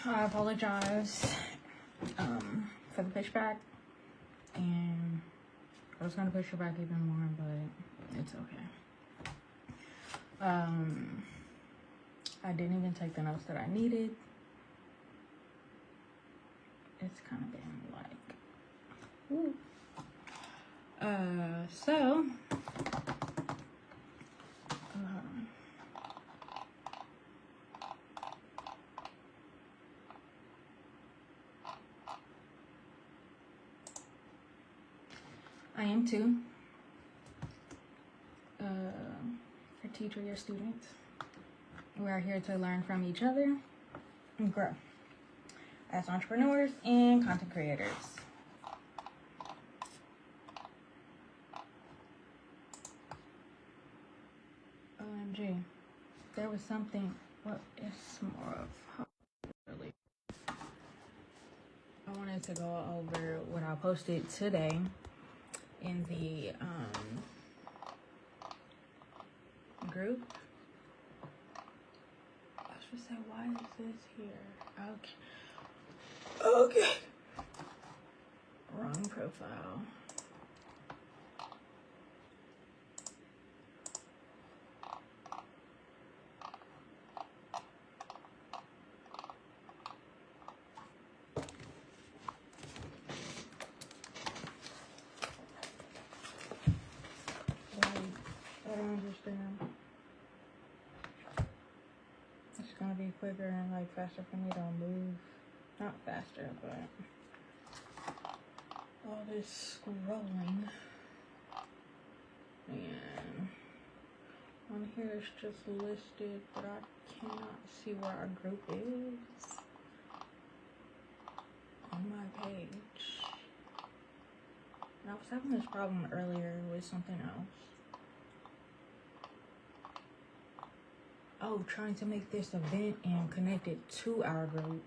I apologize for the pushback, and I was gonna push it back even more, but it's okay. I didn't even take the notes that I needed. It's kind of been like, woo. So I am too a teacher, your students. We are here to learn from each other and grow as entrepreneurs and content creators. OMG, there was something. What is more of? Really, I wanted to go over what I posted today in the group. I was gonna say, why is this here? Okay. Wrong profile. I don't understand. It's gonna be quicker and like faster for me to move. Not faster, but all this scrolling. And on here it's just listed, but I cannot see where our group is on my page. And I was having this problem earlier with something else. Oh, trying to make this event and connect it to our group.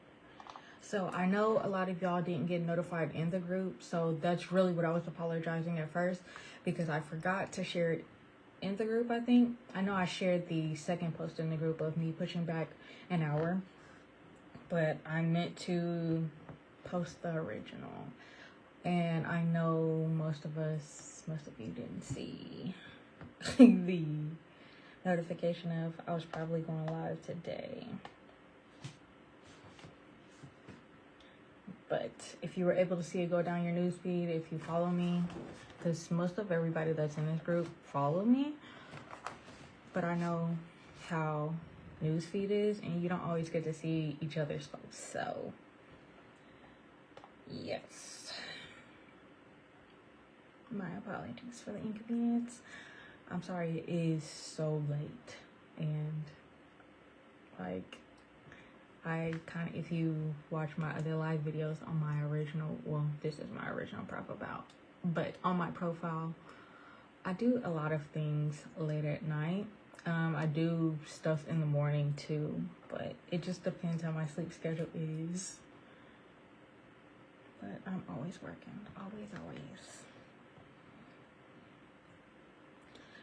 So I know a lot of y'all didn't get notified in the group, so that's really what I was apologizing at first, because I forgot to share it in the group. I think I know I shared the second post in the group of me pushing back an hour, but I meant to post the original, and I know most of you didn't see the notification of I was probably going live today. But if you were able to see it go down your newsfeed, if you follow me, because most of everybody that's in this group follow me, but I know how newsfeed is, and you don't always get to see each other's posts. So yes, my apologies for the inconvenience. I'm sorry it is so late, and like I kind of, if you watch my other live videos on my original, well, this is my original profile, but on my profile, I do a lot of things late at night. I do stuff in the morning too, but it just depends how my sleep schedule is. But I'm always working, always.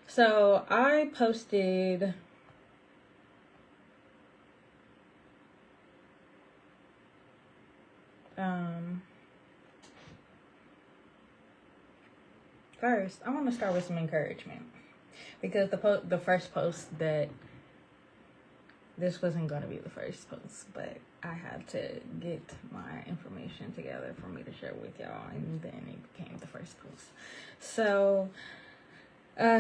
So I posted first I want to start with some encouragement, because the first post that this wasn't going to be the first post, but I had to get my information together for me to share with y'all, and then it became the first post. So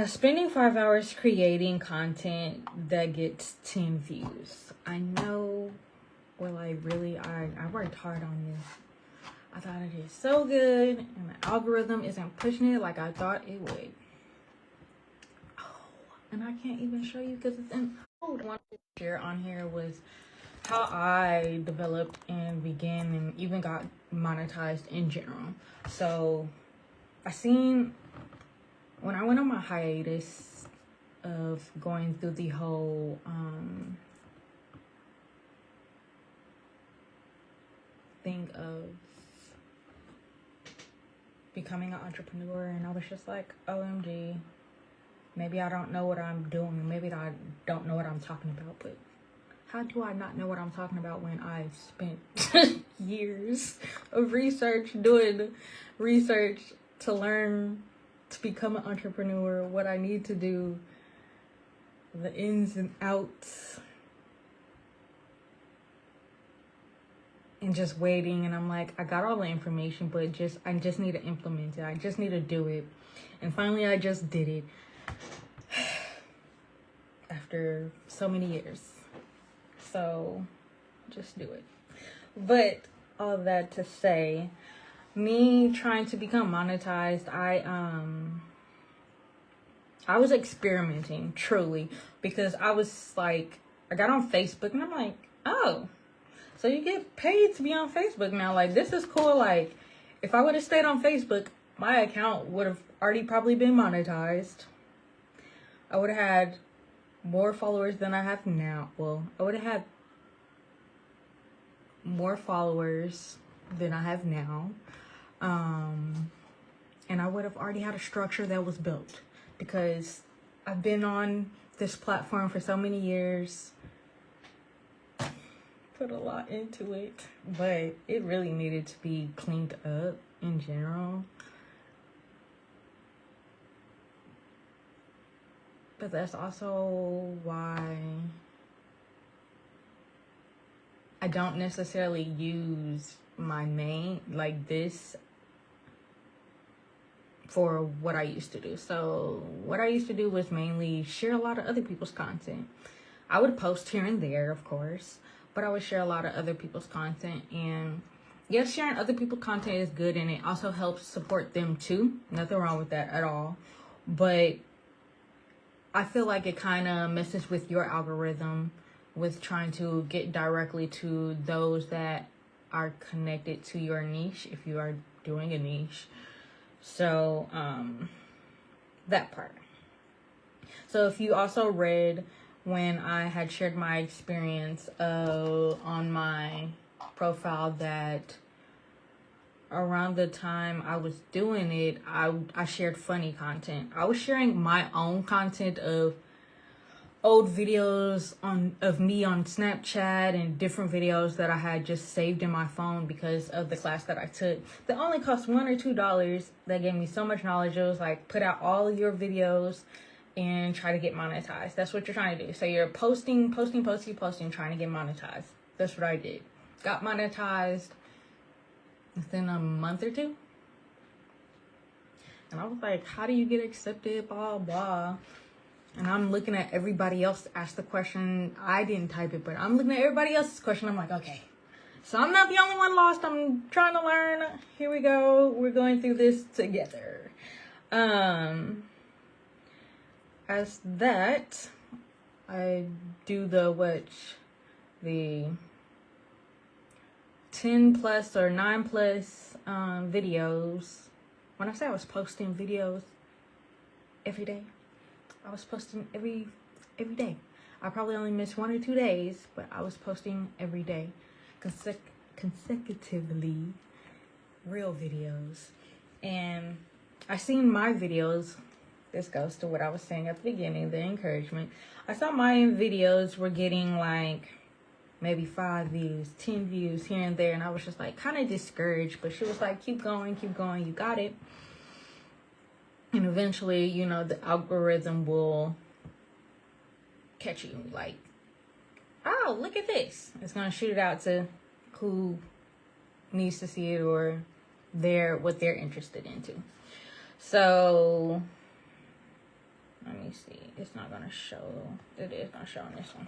spending 5 hours creating content that gets 10 views. I know, well, like really, I worked hard on this. I thought it is so good, and the algorithm isn't pushing it like I thought it would. Oh, and I can't even show you because it's in code. One share on here was how I developed and began and even got monetized in general. So I seen when I went on my hiatus of going through the whole thing of becoming an entrepreneur, and I was just like, OMG, maybe I don't know what I'm doing, maybe I don't know what I'm talking about, but How do I not know what I'm talking about when I've spent years of research, doing research to learn to become an entrepreneur, what I need to do, the ins and outs, and just waiting. And I'm like, I got all the information, but I just need to implement it. I just need to do it. And finally, I just did it after so many years. So just do it. But all that to say, me trying to become monetized, I was experimenting truly, because I was like, I got on Facebook and I'm like, oh, so you get paid to be on Facebook now. Like, this is cool. Like, if I would have stayed on Facebook, my account would have already probably been monetized. I would have had more followers than I have now. Well, I would have had more followers than I have now. And I would have already had a structure that was built, because I've been on this platform for so many years, put a lot into it, but it really needed to be cleaned up in general. But that's also why I don't necessarily use my name like this for what I used to do. So what I used to do was mainly share a lot of other people's content. I would post here and there, of course, but I would share a lot of other people's content. And yes, sharing other people's content is good, and it also helps support them too. Nothing wrong with that at all. But I feel like it kind of messes with your algorithm with trying to get directly to those that are connected to your niche, if you are doing a niche. So that part. So if you also read when I had shared my experience on my profile, that around the time I was doing it, I shared funny content. I was sharing my own content of old videos of me on Snapchat and different videos that I had just saved in my phone because of the class that I took. That only cost $1 or $2. That gave me so much knowledge. It was like, put out all of your videos and try to get monetized. That's what you're trying to do. So you're posting, trying to get monetized. That's what I did. Got monetized within a month or two. And I was like, how do you get accepted? Blah, blah. And I'm looking at everybody else ask the question. I didn't type it, but I'm looking at everybody else's question. I'm like, okay, so I'm not the only one lost. I'm trying to learn. Here we go. We're going through this together. As that, I do the 10 plus or 9 plus videos. When I say I was posting videos every day, I was posting every day. I probably only missed 1 or 2 days, but I was posting every day, consecutively, real videos. And I seen my videos. This goes to what I was saying at the beginning, the encouragement. I saw my videos were getting like maybe 5 views, 10 views here and there, and I was just like kind of discouraged. But she was like, keep going, you got it. And eventually, you know, the algorithm will catch you. Like, oh, look at this. It's going to shoot it out to who needs to see it, or what they're interested into. So, let me see. It's not going to show. It is going to show on this one.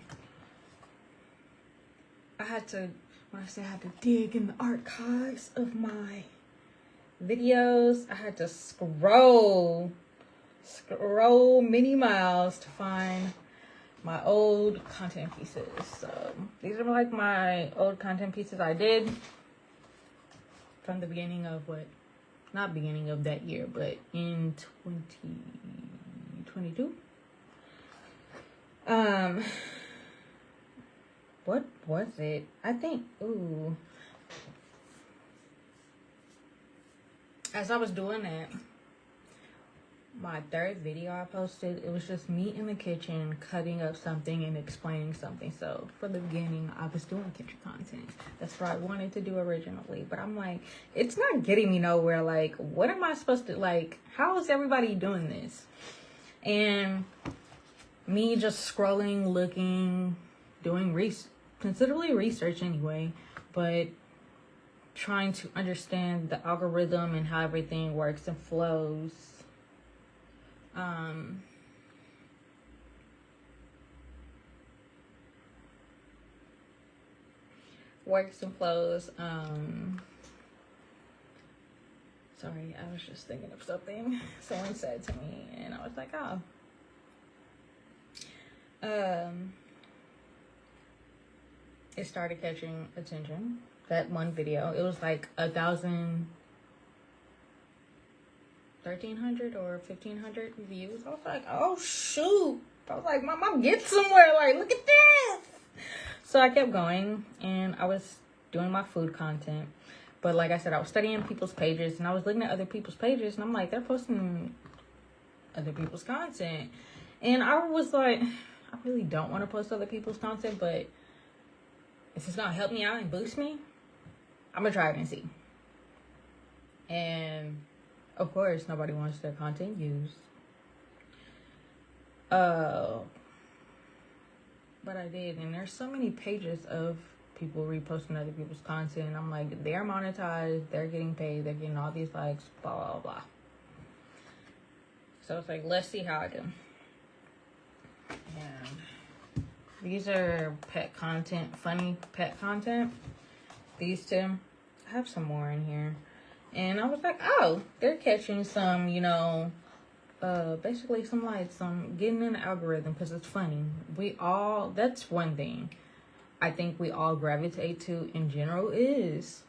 When I say I had to dig in the archives of my videos, I had to scroll many miles to find my old content pieces. So these are like my old content pieces I did from the beginning of not beginning of that year, but in 2022. What was it? I think, as I was doing that, my third video I posted, it was just me in the kitchen cutting up something and explaining something. So for the beginning, I was doing kitchen content. That's what I wanted to do originally. But I'm like, it's not getting me nowhere. Like, what am I supposed to, like, how is everybody doing this? And me just scrolling, looking, doing considerably research anyway, but trying to understand the algorithm and how everything works and flows. Works and flows. Sorry, I was just thinking of something someone said to me, and I was like, oh. It started catching attention. That one video, it was like 1,300 or 1,500 views. I was like, oh shoot. I was like, Mom, get somewhere. Like, look at this. So I kept going, and I was doing my food content. But like I said, I was studying people's pages, and I was looking at other people's pages, and I'm like, they're posting other people's content. And I was like, I really don't want to post other people's content, but if it's gonna help me out and boost me, I'm gonna try it and see. And of course, nobody wants their content used. But I did, and there's so many pages of people reposting other people's content, and I'm like, they're monetized, they're getting paid, they're getting all these likes, blah blah blah. So it's like, let's see how I do. And these are pet content, funny pet content. These two. I have some more in here. And I was like, oh, they're catching some, basically some lights, some getting in the algorithm because it's funny. That's one thing I think we all gravitate to in general is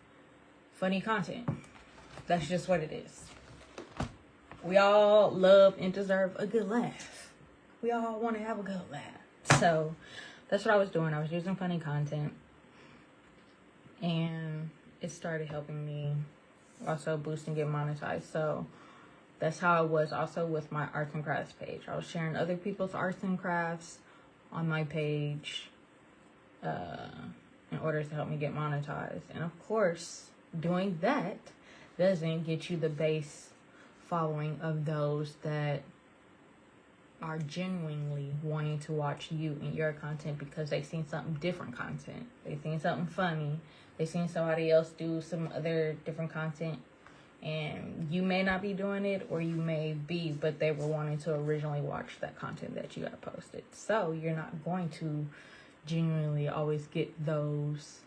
funny content. That's just what it is. We all love and deserve a good laugh. We all want to have a good laugh. So that's what I was doing. I was using funny content, and it started helping me also boost and get monetized. So that's how it was also with my arts and crafts page. I was sharing other people's arts and crafts on my page in order to help me get monetized. And of course, doing that doesn't get you the base following of those that are genuinely wanting to watch you and your content because they've seen something different content. They've seen something funny. They've seen somebody else do some other different content. And you may not be doing it, or you may be, but they were wanting to originally watch that content that you had posted. So you're not going to genuinely always get those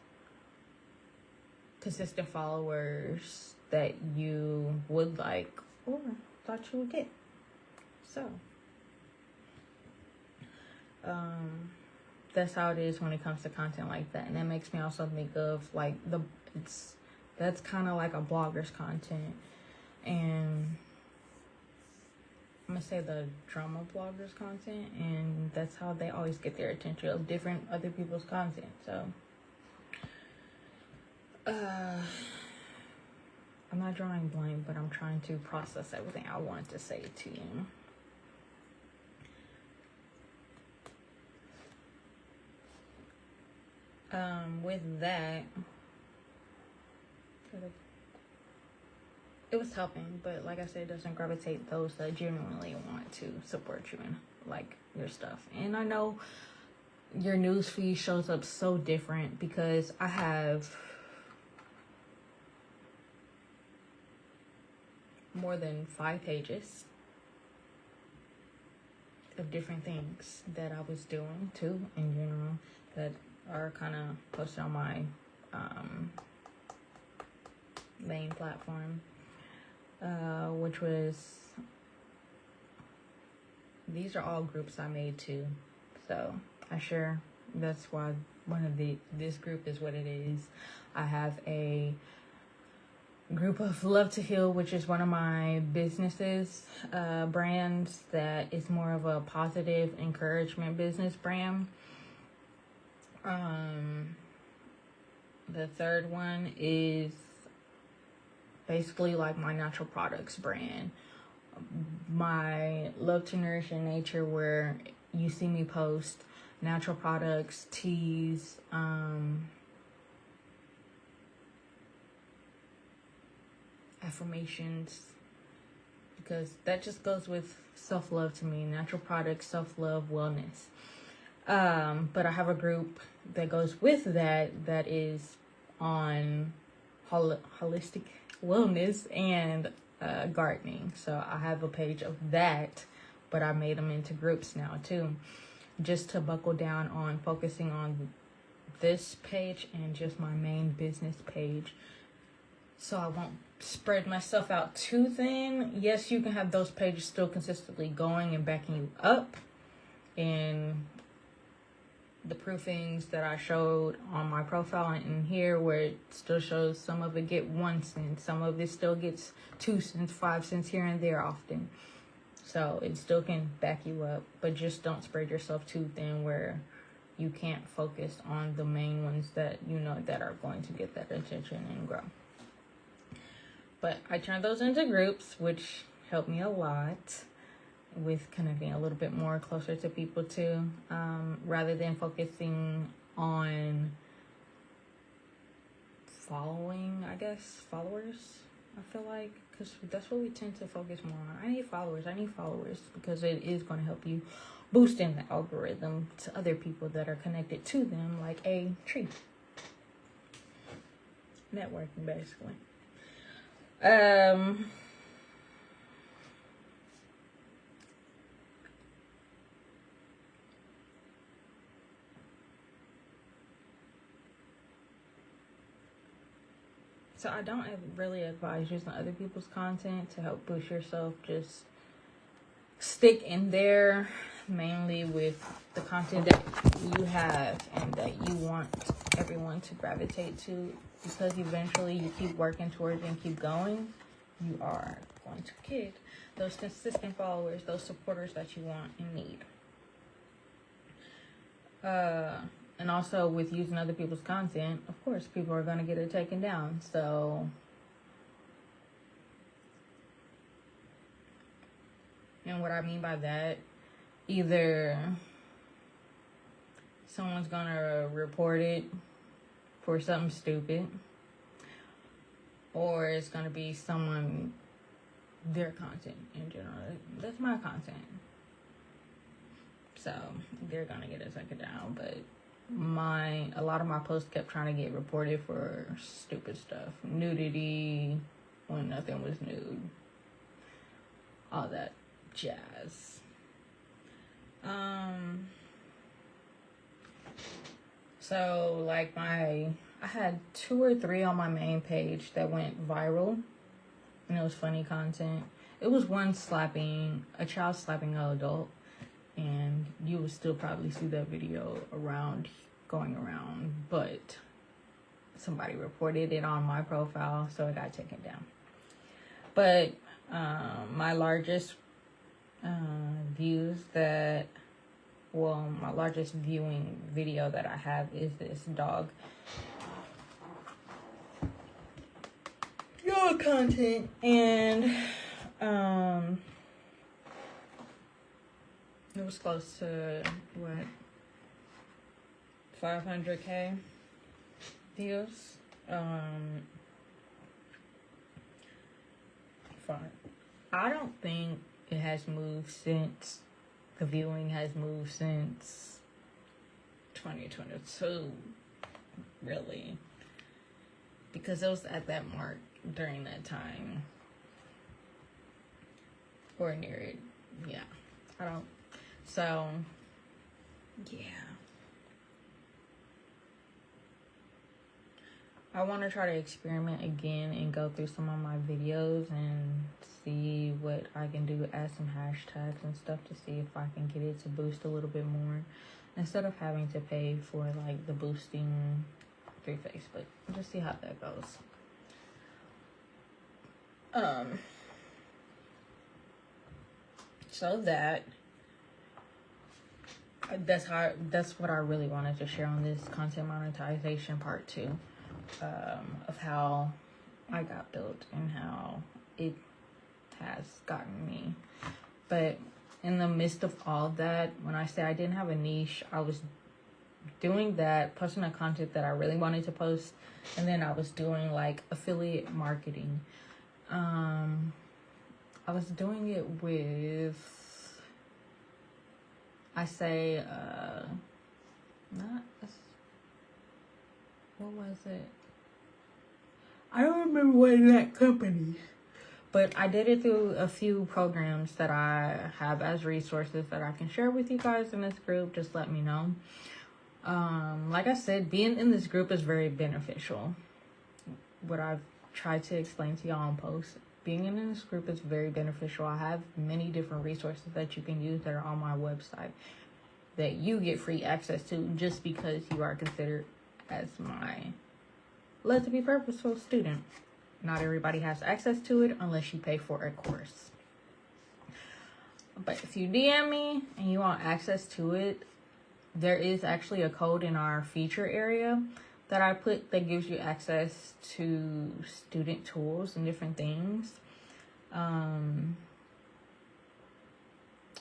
consistent followers that you would like or thought you would get. So that's how it is when it comes to content like that. And that makes me also think of like that's kind of like a blogger's content, and I'm gonna say the drama bloggers content, and that's how they always get their attention of different other people's content. So I'm not drawing blank, but I'm trying to process everything I wanted to say to you. With that, it was helping, but like I said, it doesn't gravitate those that genuinely want to support you and like your stuff. And I know your news feed shows up so different because I have more than 5 pages of different things that I was doing too in general that are kind of posted on my main platform, which was, these are all groups I made too. So that's why this group is what it is. I have a group of Love to Heal, which is one of my businesses, brands that is more of a positive encouragement business brand. The third one is basically like my natural products brand. my Love to Nourish in Nature, where you see me post natural products, teas, affirmations, because that just goes with self-love to me. Natural products, self-love, wellness. But I have a group that goes with that is on holistic wellness and gardening. So I have a page of that, but I made them into groups now too, just to buckle down on focusing on this page and just my main business page, so I won't spread myself out too thin. Yes, you can have those pages still consistently going and backing you up, and the proofings that I showed on my profile and in here, where it still shows some of it get 1 cent, some of it still gets 2 cents, 5 cents here and there often. So it still can back you up, but just don't spread yourself too thin where you can't focus on the main ones that you know that are going to get that attention and grow. But I turned those into groups, which helped me a lot with connecting a little bit more closer to people too, rather than focusing on followers. I feel like, because that's what we tend to focus more on. I need followers because it is going to help you boost in the algorithm to other people that are connected to them, like a tree. Networking, basically. So I don't really advise using other people's content to help boost yourself. Just stick in there mainly with the content that you have and that you want everyone to gravitate to, because eventually you keep working towards and keep going, you are going to get those consistent followers, those supporters that you want and need. And also with using other people's content, of course, people are going to get it taken down. So, and what I mean by that, either someone's going to report it for something stupid, or it's going to be their content in general. That's my content. So, they're going to get it taken down, but a lot of my posts kept trying to get reported for stupid stuff, nudity when nothing was nude, all that jazz. So like I had 2 or 3 on my main page that went viral, and it was funny content. It was one a child slapping an adult, and you would still probably see that video going around, but somebody reported it on my profile, so it got taken down. But my largest my largest viewing video that I have is this dog content, and it was close to 500K views. Fine. I don't think it has moved since the viewing has moved since 2022, really, because it was at that mark during that time or near it. Yeah, I want to try to experiment again and go through some of my videos and see what I can do, add some hashtags and stuff to see if I can get it to boost a little bit more, instead of having to pay for like the boosting through Facebook. Just see how that goes. So that's what I really wanted to share on this content monetization part 2, of how I got built and how it has gotten me. But in the midst of all that, when I say I didn't have a niche, I was doing that, posting the content that I really wanted to post, and then I was doing like affiliate marketing. I was doing it with, what was it? I don't remember what exact company. But I did it through a few programs that I have as resources that I can share with you guys in this group. Just let me know. Like I said, being in this group is very beneficial. What I've tried to explain to y'all in posts, being in this group is very beneficial. I have many different resources that you can use that are on my website that you get free access to just because you are considered as my Let to Be Purposeful student. Not everybody has access to it unless you pay for a course. But if you DM me and you want access to it, there is actually a code in our feature area that I put that gives you access to student tools and different things.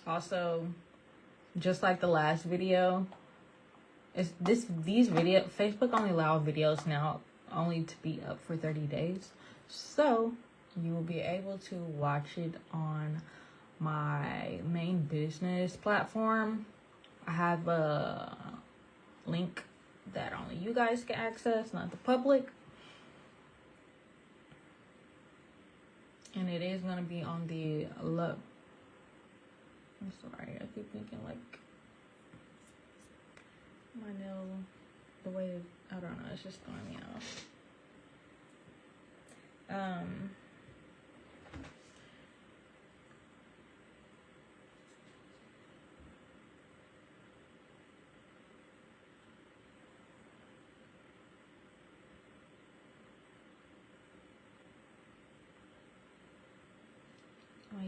Also, just like the last video, Facebook only allow videos now only to be up for 30 days. So you will be able to watch it on my main business platform. I have a link that only you guys can access, not the public. And it is going to be on the I'm sorry, I keep thinking like my nail, the way, I don't know, it's just throwing me off.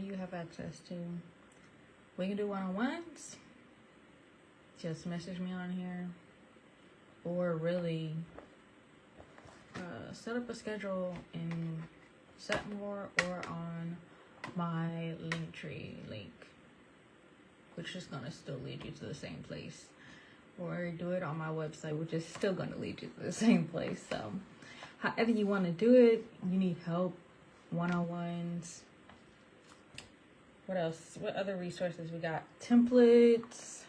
You have access to, we can do one-on-ones. Just message me on here, or really set up a schedule in Setmore or on my Linktree link, which is gonna still lead you to the same place, or do it on my website, which is still gonna lead you to the same place. So however you want to do it, you need help, one-on-ones. What else? What other resources we got? Templates.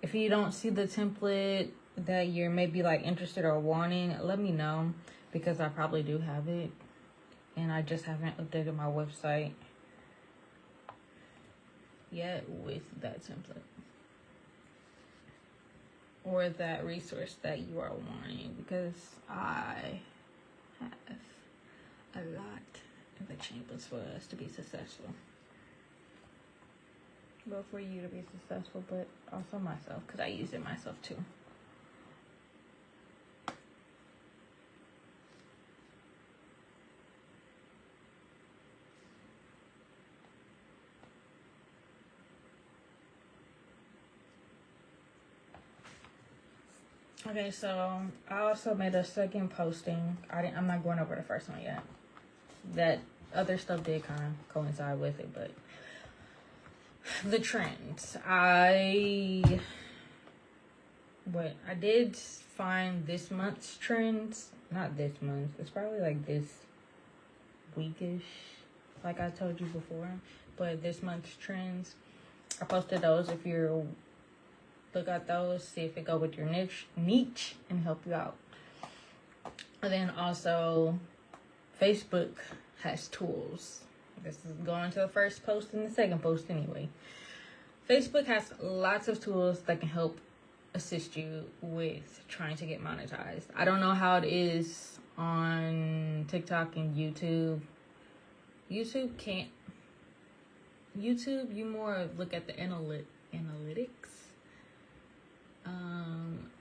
If you don't see the template that you're maybe like interested or wanting, let me know, because I probably do have it and I just haven't updated my website yet with that template or that resource that you are wanting, because I have a lot of achievements for us to be successful. Well, for you to be successful, but also myself, because I use it myself too. Okay, so I also made a second posting. I'm not going over the first one yet. That other stuff did kind of coincide with it, but the trends. I did find this month's trends. Not this month. It's probably like this weekish, like I told you before. But this month's trends, I posted those. If you look at those, see if it go with your niche and help you out. And then also, Facebook has tools. This is going to the first post and the second post anyway. Facebook has lots of tools that can help assist you with trying to get monetized. I don't know how it is on TikTok and YouTube. YouTube, you more look at the analytics.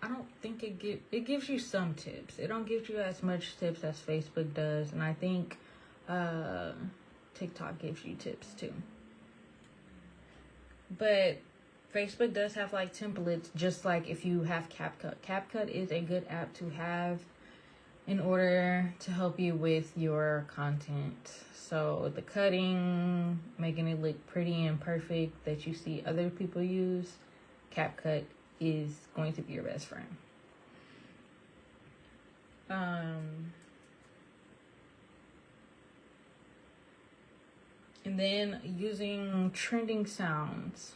I don't think it gives you some tips. It don't give you as much tips as Facebook does, and I think TikTok gives you tips too. But Facebook does have like templates, just like if you have CapCut. CapCut is a good app to have. in order to help you with your content. So the cutting, making it look pretty and perfect that you see other people use, CapCut is going to be your best friend. And then using trending sounds.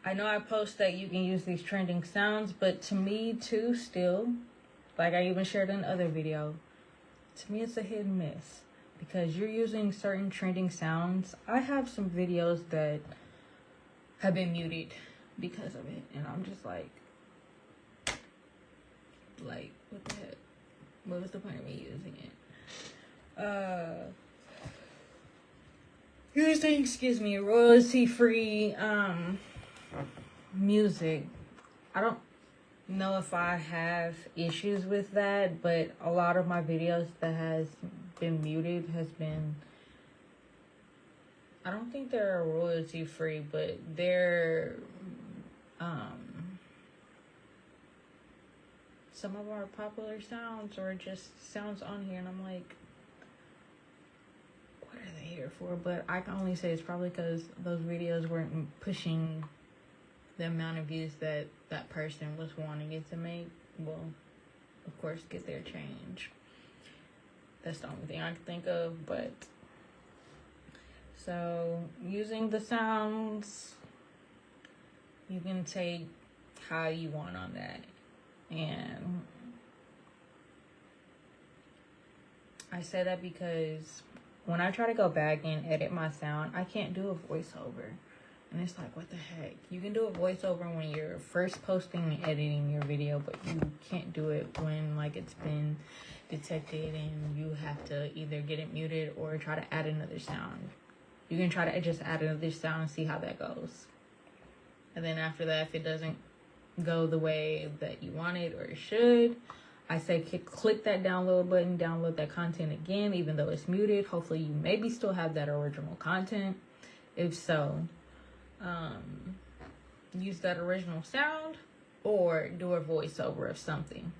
I know I post that you can use these trending sounds, but to me too, still, like I even shared in other video, to me it's a hit and miss because you're using certain trending sounds. I have some videos that have been muted because of it, and I'm just like, what the heck? What was the point of me using it? Using, royalty-free music. I don't know if I have issues with that, but a lot of my videos that has been muted has been, I don't think they're royalty-free, but they're some of our popular sounds or just sounds on here, and I'm like, what are they here for? But I can only say it's probably because those videos weren't pushing the amount of views that that person was wanting it to make. Well, of course, get their change. That's the only thing I can think of. But so using the sounds, you can take how you want on that. And I say that because when I try to go back and edit my sound, I can't do a voiceover. And it's like, what the heck? You can do a voiceover when you're first posting and editing your video, but you can't do it when like it's been detected and you have to either get it muted or try to add another sound. You can try to just add another sound and see how that goes. And then after that, if it doesn't go the way that you want it or it should, I say click that download button, download that content again, even though it's muted. Hopefully you maybe still have that original content. If so, use that original sound or do a voiceover of something.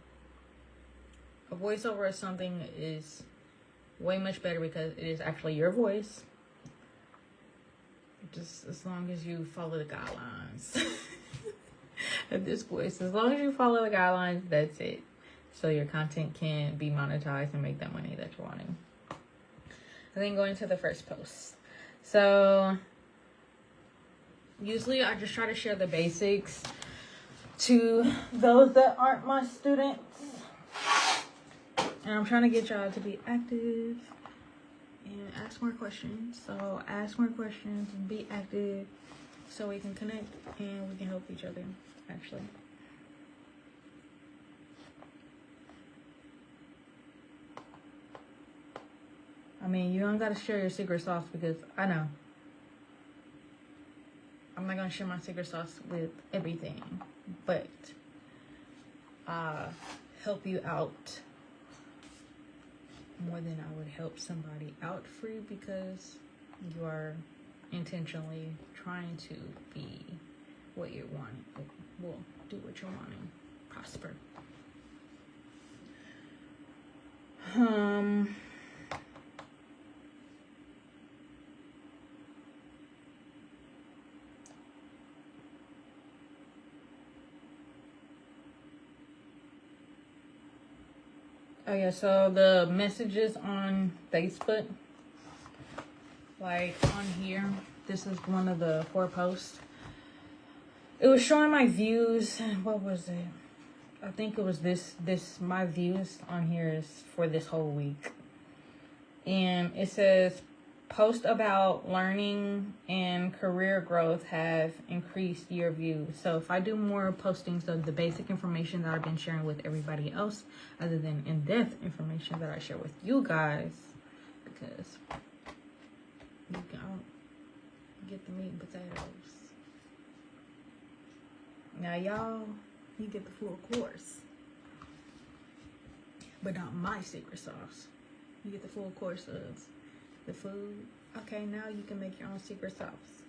A voiceover of something is way much better because it is actually your voice. Just as long as you follow the guidelines. At this point, as long as you follow the guidelines, that's it. So your content can be monetized and make that money that you're wanting. And then going to the first post. So usually I just try to share the basics to those that aren't my students. And I'm trying to get y'all to be active and ask more questions. So ask more questions and be active so we can connect and we can help each other, actually. I mean, you don't got to share your secret sauce because I know I'm not going to share my secret sauce with everything, but help you out more than I would help somebody out free because you are intentionally trying to be what you're wanting. Well, do what you're wanting. Prosper. Oh yeah, so the messages on Facebook, like on here, this is one of the 4 posts. It was showing my views. What was it? I think it was this my views on here is for this whole week. And it says post about learning and career growth have increased your views. So if I do more postings of the basic information that I've been sharing with everybody else, other than in-depth information that I share with you guys, because you don't get the meat and potatoes. Now y'all, you get the full course, but not my secret sauce. You get the full course of the food. Okay, now you can make your own secret sauce.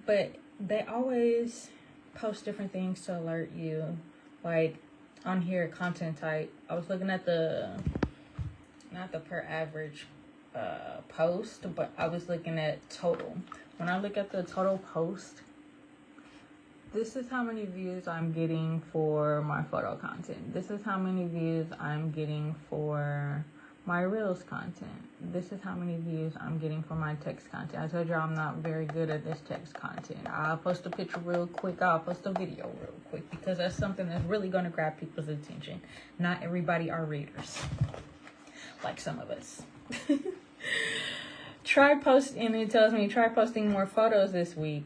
But they always post different things to alert you Like on here, content type, I was looking at not the per average post, but I was looking at total. When I look at the total post, this is how many views I'm getting for my photo content. This is how many views I'm getting for my Reels content. This is how many views I'm getting for my text content. I told you I'm not very good at this text content. I'll post a picture real quick. I'll post a video real quick because that's something that's really going to grab people's attention. Not everybody are readers, like some of us. And it tells me try posting more photos this week.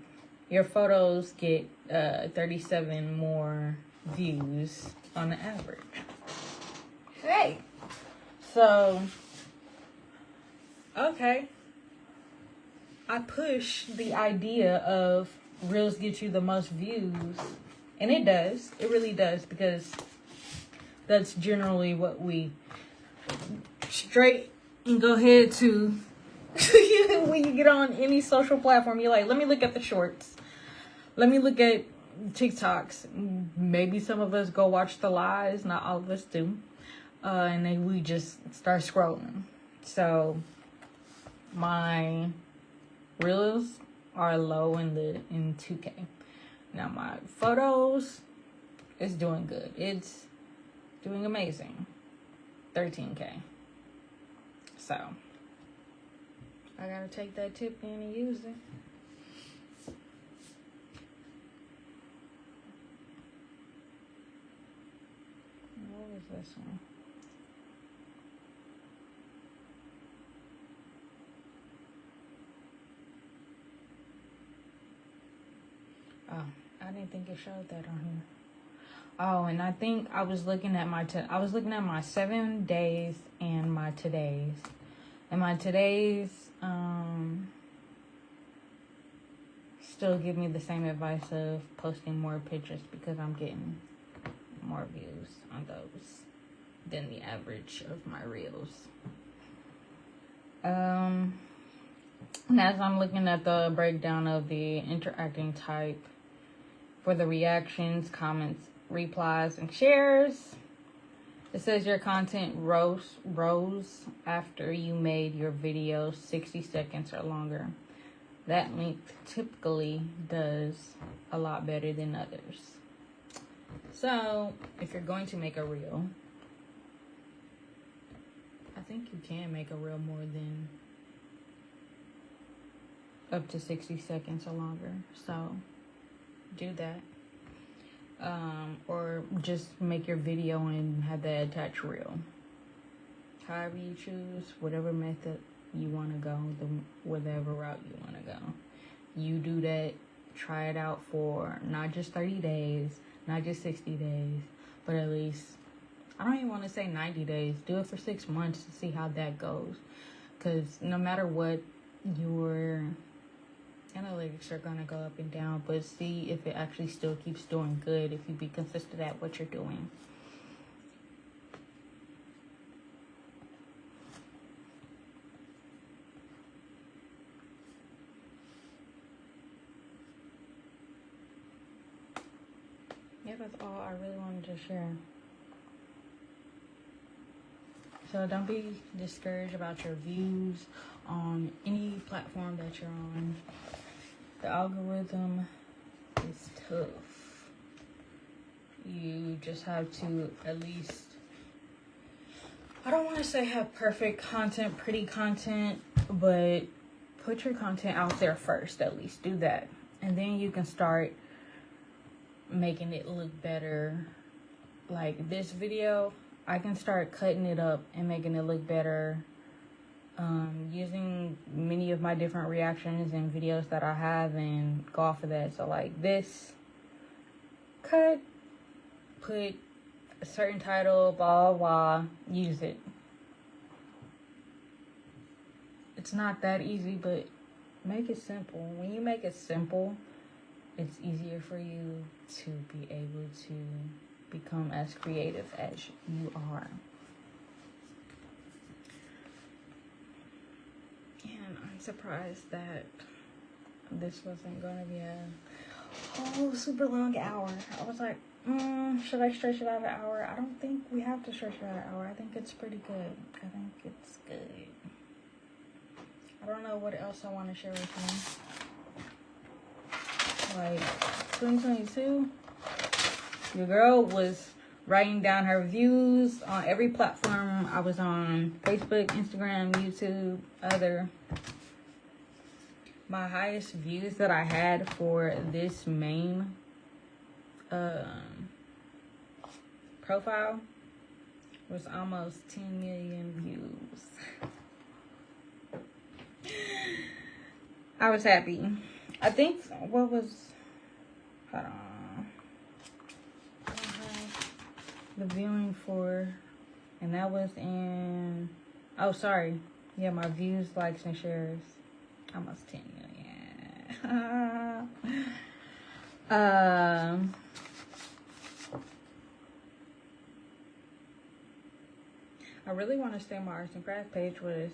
Your photos get 37 more views on the average. Hey. So, okay. I push the idea of Reels get you the most views. And it does. It really does. Because that's generally what we straight and go ahead to. When you get on any social platform, you're like, let me look at the shorts. Let me look at TikToks. Maybe some of us go watch the lives. Not all of us do. And then we just start scrolling. So my Reels are low in 2K. Now my photos is doing good. It's doing amazing. 13K. So I gotta take that tip in and use it. What was this one? Oh, I didn't think it showed that on here. Oh, and I think I was looking at my 7 days and my todays. And my todays still give me the same advice of posting more pictures because I'm getting more views on those than the average of my reels. And as I'm looking at the breakdown of the interacting type for the reactions, comments, replies, and shares, it says your content rose after you made your video 60 seconds or longer. That length typically does a lot better than others. So, if you're going to make a reel, I think you can make a reel more than up to 60 seconds or longer. So, do that. Or just make your video and have that attached reel. However you choose, whatever method you want to go, whatever route you want to go. You do that, try it out for not just 30 days, not just 60 days, but at least, I don't even want to say 90 days. Do it for 6 months to see how that goes. Because no matter what, your analytics are going to go up and down, but see if it actually still keeps doing good if you be consistent at what you're doing. Yeah, that's all I really wanted to share. So don't be discouraged about your views on any platform that you're on. The algorithm is tough. You just have to at least, I don't want to say have perfect content, pretty content, but put your content out there first, at least. Do that. And then you can start making it look better. Like this video, I can start cutting it up and making it look better. Using many of my different reactions and videos that I have and go off of that. So like this, put a certain title, blah, blah, use it. It's not that easy, but make it simple. When you make it simple, it's easier for you to be able to become as creative as you are. And I'm surprised that this wasn't going to be a whole super long hour. I was like, Should I stretch it out an hour? I don't think we have to stretch it out an hour. I think it's pretty good. I think it's good. I don't know what else I want to share with you. Like, 2022, your girl was writing down her views on every platform. I was on Facebook, Instagram, YouTube, other. My highest views that I had for this main profile was almost 10 million views. I was happy. I think, what was, hold on. I have the viewing for, and that was in, oh, sorry. Yeah, my views, likes, and shares. Almost 10 million. I really want to stay my arts and crafts page with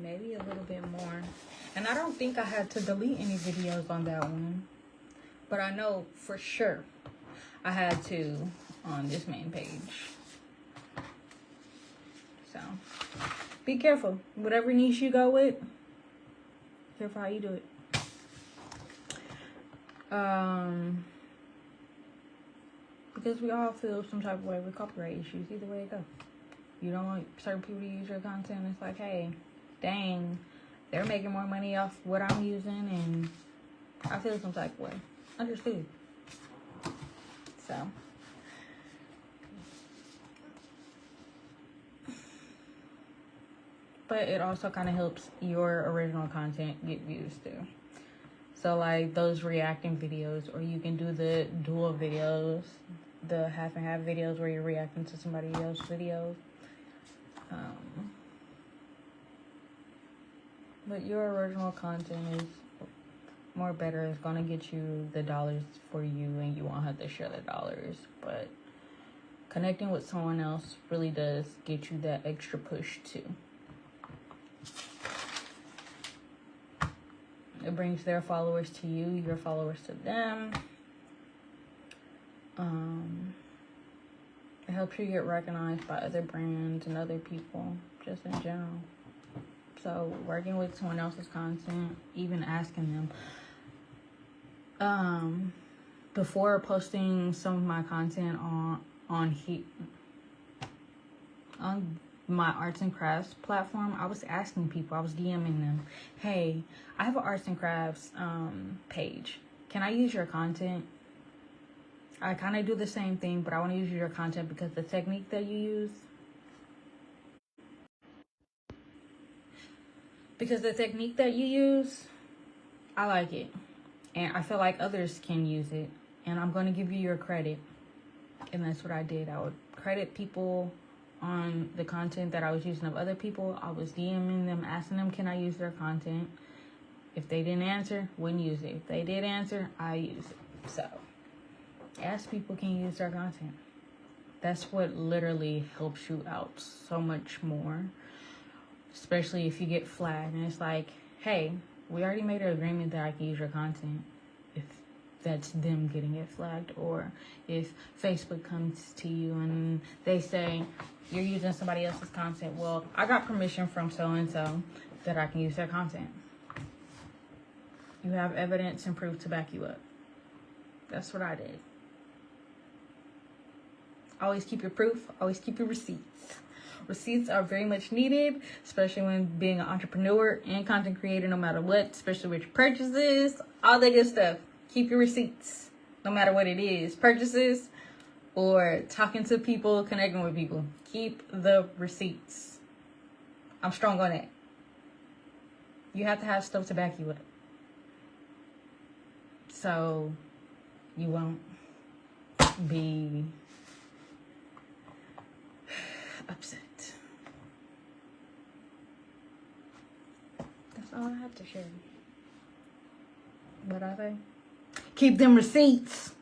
maybe a little bit more. And I don't think I had to delete any videos on that one. But I know for sure I had to on this main page. So, be careful. Whatever niche you go with, careful how you do it. Because we all feel some type of way with copyright issues, either way it goes. You don't want certain people to use your content. It's like, hey, dang, they're making more money off what I'm using, and I feel some type of way. Understood. So, but it also kind of helps your original content get views too. So like those reacting videos, or you can do the dual videos, the half and half videos where you're reacting to somebody else's videos. But your original content is more better. It's gonna get you the dollars for you, and you won't have to share the dollars. But connecting with someone else really does get you that extra push too. It brings their followers to you, your followers to them. It helps you get recognized by other brands and other people, just in general. So working with someone else's content, even asking them, before posting some of my content on my arts and crafts platform, I was asking people, I was DMing them, hey, I have an arts and crafts page. Can I use your content? I kind of do the same thing, but I want to use your content because the technique that you use, I like it. And I feel like others can use it. And I'm going to give you your credit. And that's what I did. I would credit people on the content that I was using of other people. I was DMing them, asking them, can I use their content? If they didn't answer, wouldn't use it. If they did answer, I use it. So, ask people, can you use their content? That's what literally helps you out so much more. Especially if you get flagged. And it's like, hey, we already made an agreement that I can use your content. If that's them getting it flagged. Or if Facebook comes to you and they say, you're using somebody else's content. Well, I got permission from so-and-so that I can use their content. You have evidence and proof to back you up. That's what I did. Always keep your proof. Always keep your receipts. Receipts are very much needed, especially when being an entrepreneur and content creator, no matter what, especially with your purchases, all that good stuff. Keep your receipts, no matter what it is. Purchases or talking to people, connecting with people. Keep the receipts. I'm strong on that. You have to have stuff to back you up. So you won't be upset. That's all I have to share. What I say? Keep them receipts.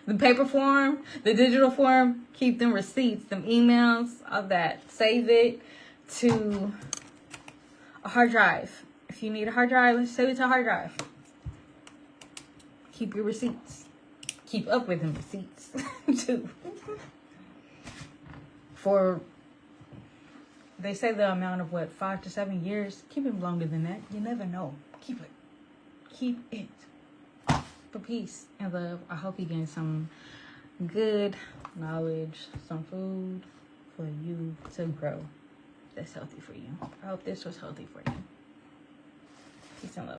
The paper form, the digital form, keep them receipts, them emails, all that. Save it to a hard drive. If you need a hard drive, save it to a hard drive. Keep your receipts. Keep up with them receipts too. For they say the amount of 5 to 7 years. Keep it longer than that. You never know. Keep it. Keep it. For peace and love. I hope you gain some good knowledge, some food for you to grow. That's healthy for you. I hope this was healthy for you. Peace and love.